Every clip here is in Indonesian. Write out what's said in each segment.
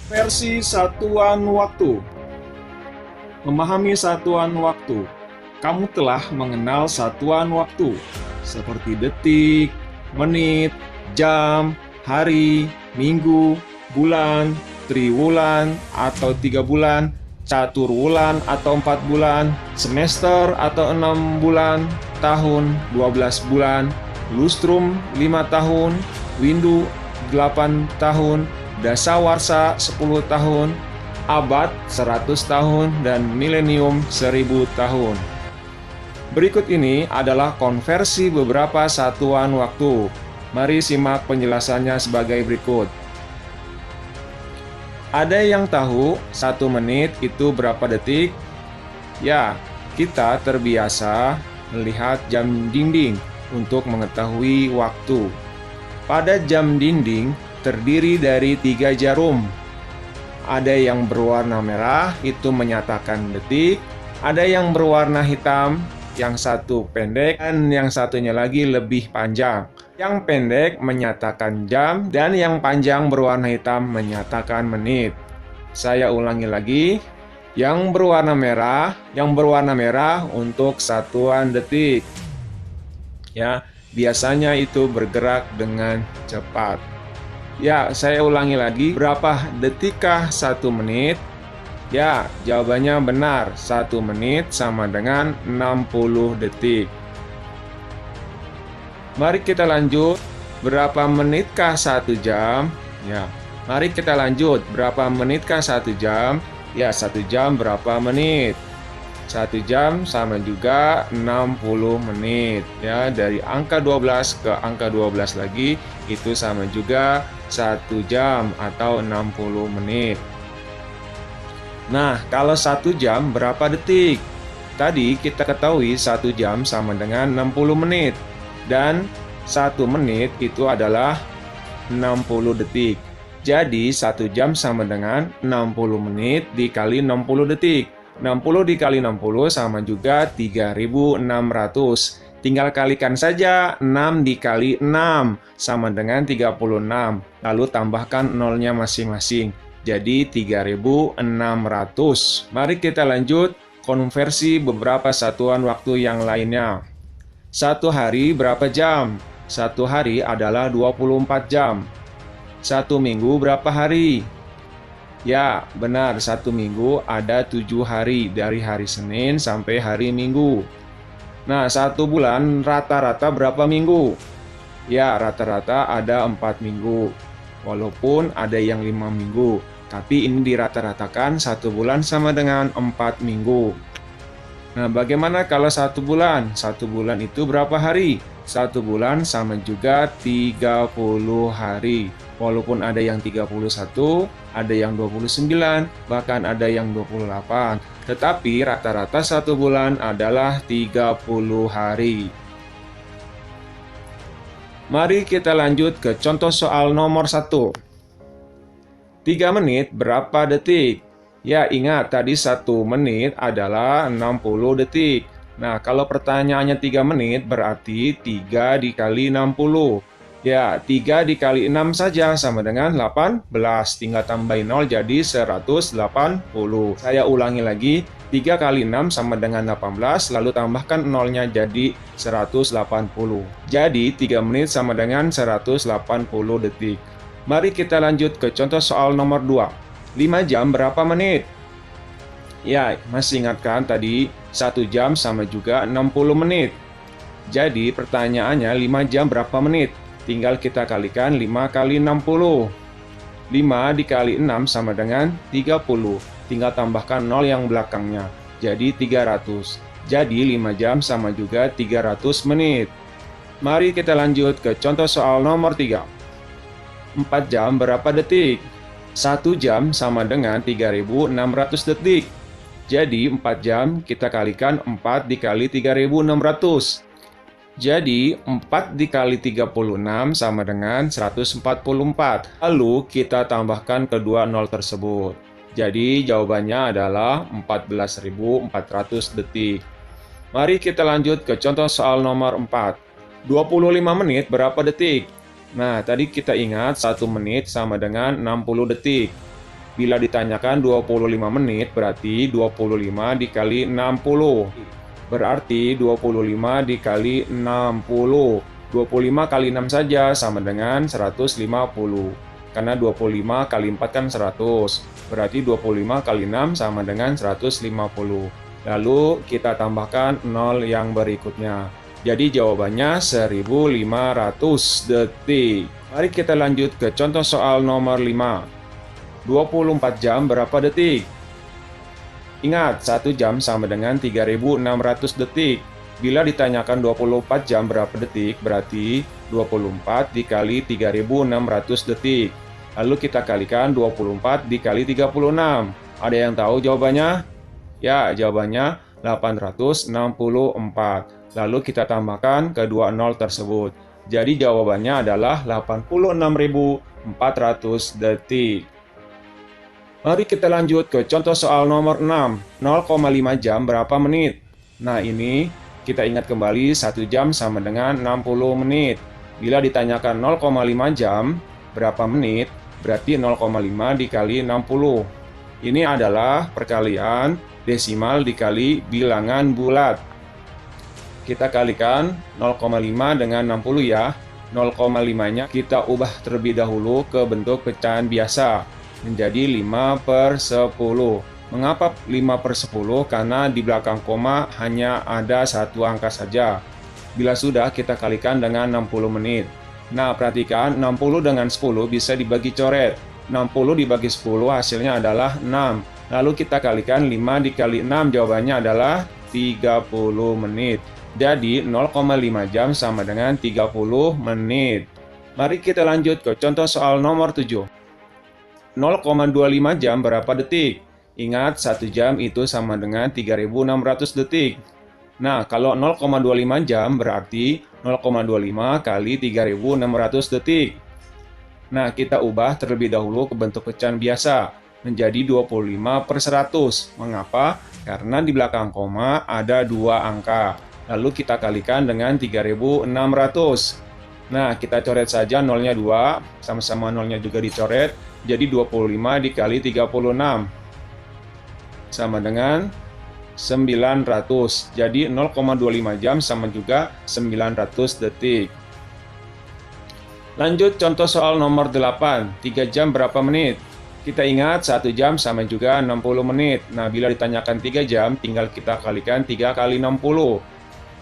Versi satuan waktu. Memahami satuan waktu. Kamu telah mengenal satuan waktu, seperti detik, menit, jam, hari, minggu, bulan, triwulan atau 3 bulan, caturwulan atau 4 bulan, semester atau 6 bulan, tahun 12 bulan, lustrum 5 tahun, windu 8 tahun, dasawarsa 10 tahun, abad 100 tahun, dan milenium 1000 tahun. Berikut ini adalah konversi beberapa satuan waktu. Mari simak penjelasannya sebagai berikut. Ada yang tahu 1 menit itu berapa detik? Ya, kita terbiasa melihat jam dinding untuk mengetahui waktu. Pada jam dinding terdiri dari 3 jarum. Ada yang berwarna merah, itu menyatakan detik. Ada yang berwarna hitam, yang satu pendek, dan yang satunya lagi lebih panjang. Yang pendek menyatakan jam, dan yang panjang berwarna hitam menyatakan menit. Saya ulangi lagi, yang berwarna merah untuk satuan detik. Ya, biasanya itu bergerak dengan cepat. Ya, saya ulangi lagi, berapa detikkah 1 menit? Ya, jawabannya benar. 1 menit sama dengan 60 detik. Mari kita lanjut. Berapa menitkah 1 jam? Ya, mari kita lanjut. Berapa menitkah 1 jam? Ya, 1 jam berapa menit? 1 jam sama juga 60 menit. Ya, dari angka 12 ke angka 12 lagi, itu sama juga 1 jam atau 60 menit. Nah, kalau 1 jam berapa detik? Tadi kita ketahui 1 jam sama dengan 60 menit. Dan 1 menit itu adalah 60 detik. Jadi 1 jam sama dengan 60 menit dikali 60 detik. 60 dikali 60 sama juga 3600. Tinggal kalikan saja, 6 dikali 6 sama dengan 36. Lalu tambahkan nolnya masing-masing. Jadi 3600. Mari kita lanjut konversi beberapa satuan waktu yang lainnya. 1 hari berapa jam? 1 hari adalah 24 jam. 1 minggu berapa hari? Ya, benar, 1 minggu ada 7 hari, dari hari Senin sampai hari Minggu. Nah, 1 bulan rata-rata berapa minggu? Ya, rata-rata ada 4 minggu. Walaupun ada yang 5 minggu. Tapi ini dirata-ratakan 1 bulan sama dengan 4 minggu. Nah, bagaimana kalau 1 bulan? 1 bulan itu berapa hari? 1 bulan sama juga 30 hari. Walaupun ada yang 31, ada yang 29, bahkan ada yang 28. Tetapi rata-rata 1 bulan adalah 30 hari. Mari kita lanjut ke contoh soal nomor 1. 3 menit berapa detik? Ya, ingat tadi 1 menit adalah 60 detik. Nah, kalau pertanyaannya 3 menit berarti 3 dikali 60. Ya, 3 dikali 6 saja sama dengan 18. Tinggal tambahin 0 jadi 180. Saya ulangi lagi, 3 kali 6 sama dengan 18, lalu tambahkan nolnya jadi 180. Jadi 3 menit sama dengan 180 detik. Mari kita lanjut ke contoh soal nomor 2. 5 jam berapa menit? Ya, masih ingat kan tadi 1 jam sama juga 60 menit. Jadi pertanyaannya 5 jam berapa menit? Tinggal kita kalikan 5 kali 60. 5 dikali 6 sama dengan 30. Tinggal tambahkan 0 yang belakangnya. Jadi 300. Jadi 5 jam sama juga 300 menit. Mari kita lanjut ke contoh soal nomor 3. 4 jam berapa detik? 1 jam sama dengan 3600 detik. Jadi 4 jam kita kalikan 4 dikali 3600. Jadi 4 dikali 36 sama dengan 144. Lalu kita tambahkan kedua nol tersebut. Jadi jawabannya adalah 14.400 detik. Mari kita lanjut ke contoh soal nomor 4. 25 menit berapa detik? Nah, tadi kita ingat 1 menit sama dengan 60 detik. Bila ditanyakan 25 menit, berarti 25 dikali 60. Berarti 25 dikali 60. 25 kali 6 saja sama dengan 150. Karena 25 kali 4 kan 100. Berarti 25 kali 6 sama dengan 150. Lalu kita tambahkan 0 yang berikutnya. Jadi jawabannya 1500 detik. Mari kita lanjut ke contoh soal nomor 5. 24 jam berapa detik? Ingat, 1 jam sama dengan 3600 detik. Bila ditanyakan 24 jam berapa detik, berarti 24 dikali 3600 detik. Lalu kita kalikan 24 dikali 36. Ada yang tahu jawabannya? Ya, jawabannya 864. Lalu kita tambahkan kedua 0 tersebut. Jadi jawabannya adalah 86.400 detik. Mari kita lanjut ke contoh soal nomor 6. 0,5 jam berapa menit? Nah, ini kita ingat kembali 1 jam sama dengan 60 menit. Bila ditanyakan 0,5 jam berapa menit, berarti 0,5 dikali 60. Ini adalah perkalian desimal dikali bilangan bulat. Kita kalikan 0,5 dengan 60 ya. 0,5-nya kita ubah terlebih dahulu ke bentuk pecahan biasa, menjadi 5/10. Mengapa 5/10? Karena di belakang koma hanya ada satu angka saja. Bila sudah, kita kalikan dengan 60 menit. Nah, perhatikan 60 dengan 10 bisa dibagi coret. 60 dibagi 10 hasilnya adalah 6. Lalu kita kalikan 5 dikali 6, jawabannya adalah 30 menit. Jadi 0,5 jam sama dengan 30 menit. Mari kita lanjut ke contoh soal nomor 7. 0,25 jam berapa detik? Ingat, 1 jam itu sama dengan 3600 detik. Nah, kalau 0,25 jam berarti 0,25 kali 3600 detik. Nah, kita ubah terlebih dahulu ke bentuk pecahan biasa, menjadi 25/100. Mengapa? Karena di belakang koma ada 2 angka. Lalu kita kalikan dengan 3600. Nah, kita coret saja nolnya 2, sama-sama nolnya juga dicoret. Jadi 25 dikali 36 sama dengan 900. Jadi 0,25 jam sama juga 900 detik. Lanjut contoh soal nomor 8. 3 jam berapa menit? Kita ingat 1 jam sama juga 60 menit. Nah, bila ditanyakan 3 jam, tinggal kita kalikan 3 kali 60.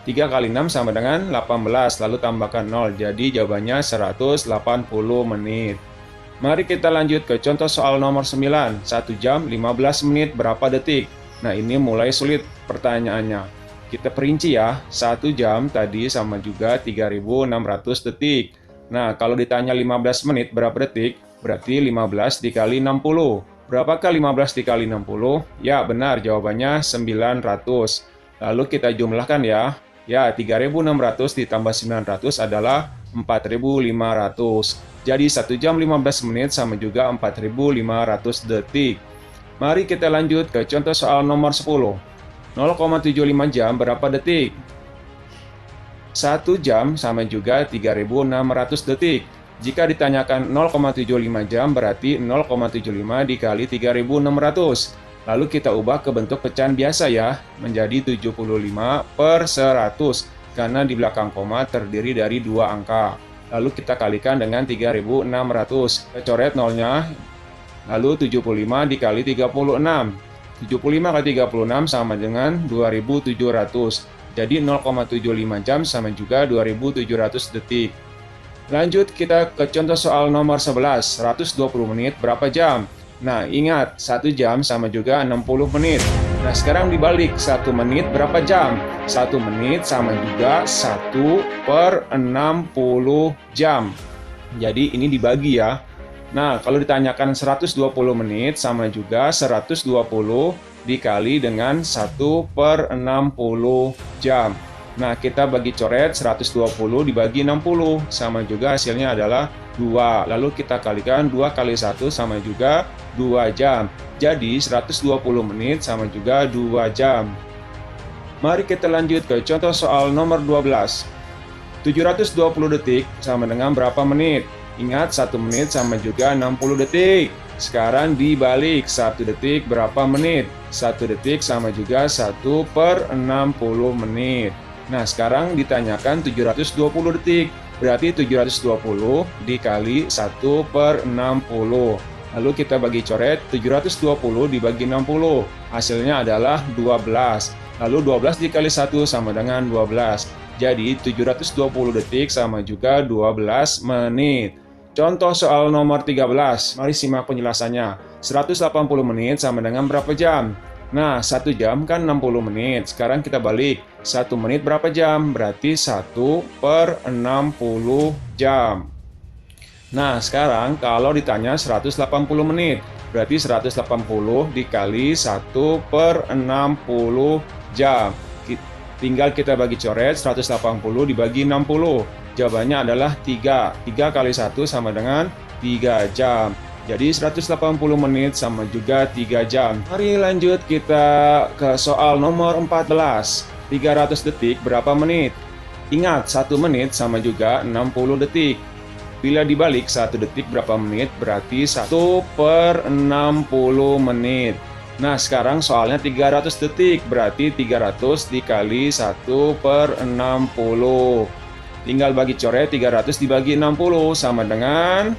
3 kali 6 sama dengan 18, lalu tambahkan 0. Jadi jawabannya 180 menit. Mari kita lanjut ke contoh soal nomor 9. 1 jam 15 menit berapa detik? Nah, ini mulai sulit pertanyaannya. Kita perinci ya, 1 jam tadi sama juga 3600 detik. Nah, kalau ditanya 15 menit berapa detik? Berarti 15 dikali 60. Berapakah 15 dikali 60? Ya, benar, jawabannya 900. Lalu kita jumlahkan ya. Ya, 3600 ditambah 900 adalah 4500. Jadi 1 jam 15 menit sama juga 4500 detik. Mari kita lanjut ke contoh soal nomor 10. 0,75 jam berapa detik? 1 jam sama juga 3600 detik. Jika ditanyakan 0,75 jam berarti 0,75 dikali 3600. Lalu kita ubah ke bentuk pecahan biasa ya, menjadi 75/100. Karena di belakang koma terdiri dari 2 angka. Lalu kita kalikan dengan 3600. Kita coret nolnya. Lalu 75 dikali 36. 75 kali 36 sama dengan 2700. Jadi 0,75 jam sama juga 2700 detik. Lanjut kita ke contoh soal nomor 11. 120 menit berapa jam? Nah, ingat 1 jam sama juga 60 menit. Nah, sekarang dibalik, 1 menit berapa jam? 1 menit sama juga 1/60 jam. Jadi ini dibagi ya. Nah, kalau ditanyakan 120 menit sama juga 120 dikali dengan 1/60 jam. Nah, kita bagi coret 120 dibagi 60 sama juga hasilnya adalah 2. Lalu kita kalikan 2 kali 1 sama juga 2 jam. Jadi 120 menit sama juga 2 jam. Mari kita lanjut ke contoh soal nomor 12. 720 detik sama dengan berapa menit? Ingat 1 menit sama juga 60 detik. Sekarang dibalik, 1 detik berapa menit? 1 detik sama juga 1/60 menit. Nah, sekarang ditanyakan 720 detik. Berarti 720 dikali 1/60. Lalu kita bagi coret, 720 dibagi 60. Hasilnya adalah 12. Lalu 12 dikali 1 sama dengan 12. Jadi 720 detik sama juga 12 menit. Contoh soal nomor 13, mari simak penjelasannya. 180 menit sama dengan berapa jam? Nah, 1 jam kan 60 menit. Sekarang kita balik. 1 menit berapa jam? Berarti 1/60 jam. Nah, sekarang kalau ditanya 180 menit, berarti 180 dikali 1/60 jam. Tinggal kita bagi coret, 180 dibagi 60. Jawabannya adalah 3. 3 kali 1 sama dengan 3 jam. Jadi 180 menit sama juga 3 jam. Mari lanjut kita ke soal nomor 14. 300 detik berapa menit? Ingat, 1 menit sama juga 60 detik. Bila dibalik 1 detik berapa menit? Berarti 1/60 menit. Nah, sekarang soalnya 300 detik. Berarti 300 dikali 1/60. Tinggal bagi coret, 300 dibagi 60 sama dengan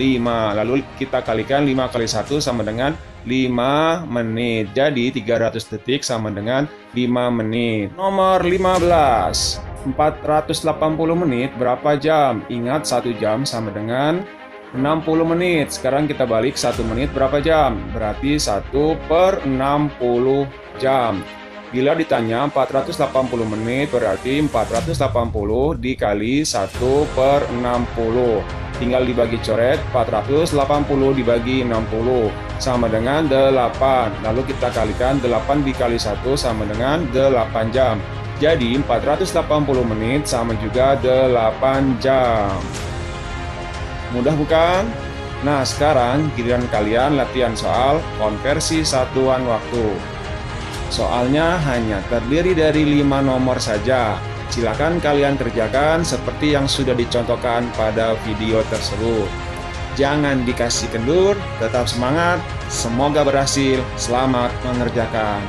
5. Lalu kita kalikan 5 kali 1 sama dengan 5 menit. Jadi 300 detik sama dengan 5 menit. Nomor 15. 480 menit berapa jam? Ingat, 1 jam sama dengan 60 menit. Sekarang kita balik, 1 menit berapa jam? Berarti 1/60 jam. Bila ditanya 480 menit, berarti 480 dikali 1/60. Tinggal dibagi coret, 480 dibagi 60 sama dengan 8. Lalu kita kalikan 8 dikali 1 sama dengan 8 jam. Jadi 480 menit sama juga 8 jam. Mudah bukan? Nah, sekarang giliran kalian latihan soal konversi satuan waktu. Soalnya hanya terdiri dari 5 nomor saja. Silakan kalian kerjakan seperti yang sudah dicontohkan pada video tersebut. Jangan dikasih kendur, tetap semangat, semoga berhasil, selamat mengerjakan.